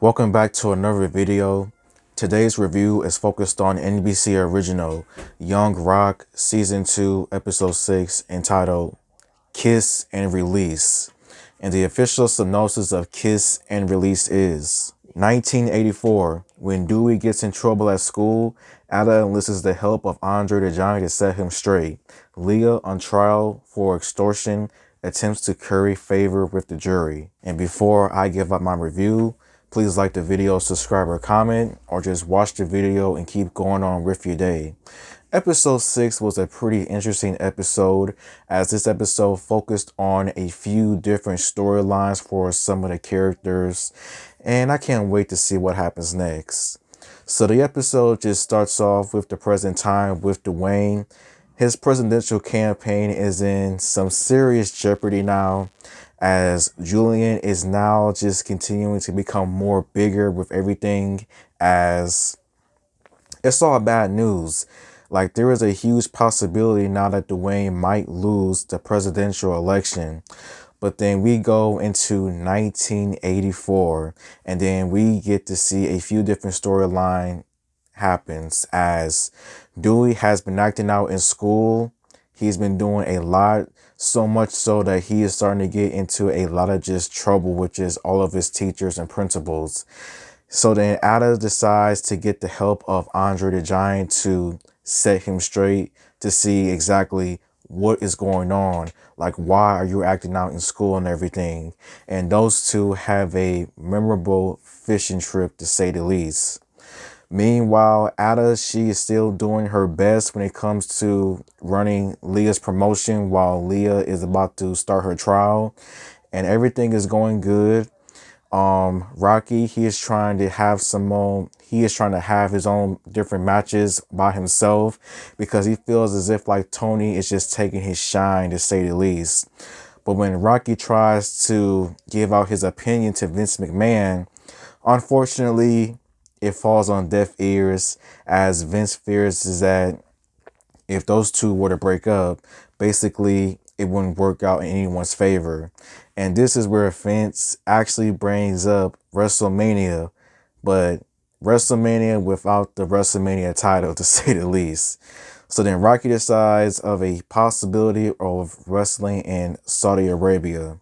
Welcome back to another video. Today's review is focused on NBC original Young Rock Season 2 Episode 6 entitled Kiss and Release. And the official synopsis of Kiss and Release is 1984. When Dewey gets in trouble at school, Ada enlists the help of Andre the Giant to set him straight. Leah, on trial for extortion, attempts to curry favor with the jury. And before I give up my review, please like the video, subscribe or comment, or just watch the video and keep going on with your day. Episode 6 was a pretty interesting episode, as this episode focused on a few different storylines for some of the characters, and I can't wait to see what happens next. So the episode just starts off with the present time with Dwayne. His presidential campaign is in some serious jeopardy now, as Julian is now just continuing to become more bigger with everything, as it's all bad news. Like, there is a huge possibility now that Dwayne might lose the presidential election. But then we go into 1984, and then we get to see a few different storylines happens, as Dewey has been acting out in school. He's been doing a lot, so much so that he is starting to get into a lot of just trouble with just all of his teachers and principals. So then Ada decides to get the help of Andre the Giant to set him straight, to see exactly what is going on. Like, why are you acting out in school and everything? And those two have a memorable fishing trip, to say the least. Meanwhile, Ada, she is still doing her best when it comes to running Leah's promotion, while Leah is about to start her trial, and everything is going good. Rocky, he is trying to have his own different matches by himself, because he feels as if like Tony is just taking his shine, to say the least. But when Rocky tries to give out his opinion to Vince McMahon, unfortunately, it falls on deaf ears, as Vince fears is that if those two were to break up, basically it wouldn't work out in anyone's favor. And this is where Vince actually brings up WrestleMania, but WrestleMania without the WrestleMania title, to say the least. So then Rocky decides of a possibility of wrestling in Saudi Arabia.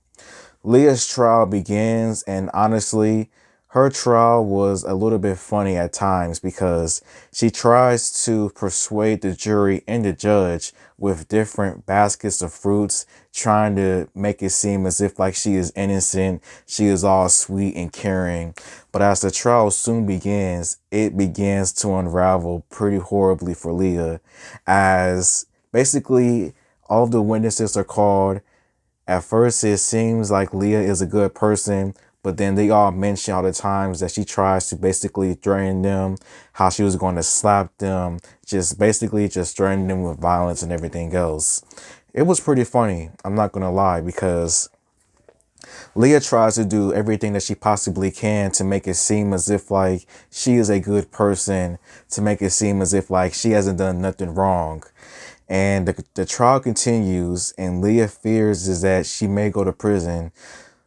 Leah's trial begins, and honestly, her trial was a little bit funny at times, because she tries to persuade the jury and the judge with different baskets of fruits, trying to make it seem as if like she is innocent, she is all sweet and caring. But as the trial soon begins, it begins to unravel pretty horribly for Leah, as basically all the witnesses are called. At first, it seems like Leah is a good person, but then they all mention all the times that she tries to basically threaten them, how she was going to slap them, just basically just threatening them with violence and everything else. It was pretty funny, I'm not going to lie, because Leah tries to do everything that she possibly can to make it seem as if like she is a good person, to make it seem as if like she hasn't done nothing wrong. And the trial continues, and Leah fears is that she may go to prison.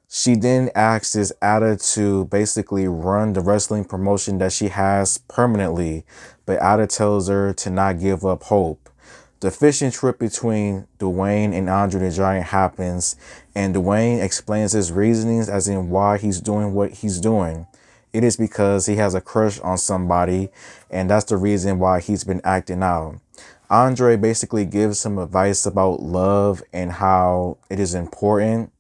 She then asks Ada to basically run the wrestling promotion that she has permanently, but Ada tells her to not give up hope. The fishing trip between Dwayne and Andre the Giant happens, and Dwayne explains his reasonings as in why he's doing what he's doing. It is because he has a crush on somebody, and that's the reason why he's been acting out. Andre basically gives him advice about love and how it is important,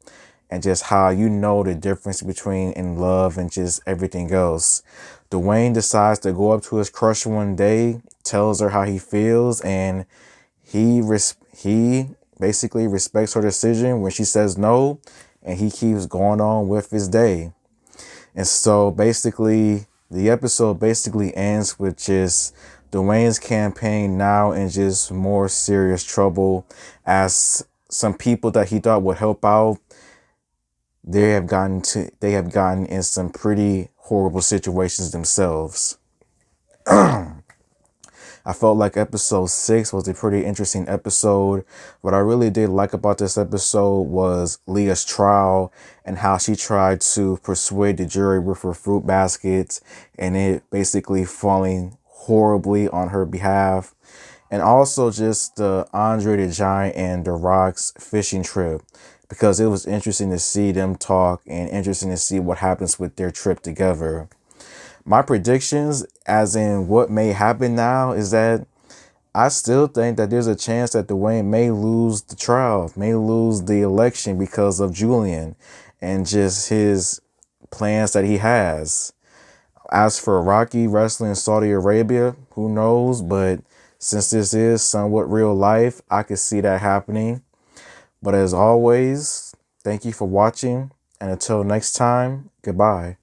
and just how you know the difference between in love and just everything else. Dwayne decides to go up to his crush one day, tells her how he feels, and he basically respects her decision when she says no, and he keeps going on with his day. And so basically, the episode basically ends with just Dwayne's campaign now in just more serious trouble, as some people that he thought would help out, they have gotten in some pretty horrible situations themselves. I felt like episode 6 was a pretty interesting episode. What I really did like about this episode was Leah's trial and how she tried to persuade the jury with her fruit baskets and it basically falling horribly on her behalf. And also just the Andre the Giant and The Rock's fishing trip, because it was interesting to see them talk and interesting to see what happens with their trip together. My predictions, as in what may happen now, is that I still think that there's a chance that Dwayne may lose the trial, may lose the election because of Julian and just his plans that he has. As for Rocky wrestling in Saudi Arabia, who knows? But since this is somewhat real life, I could see that happening. But as always, thank you for watching. And until next time, goodbye.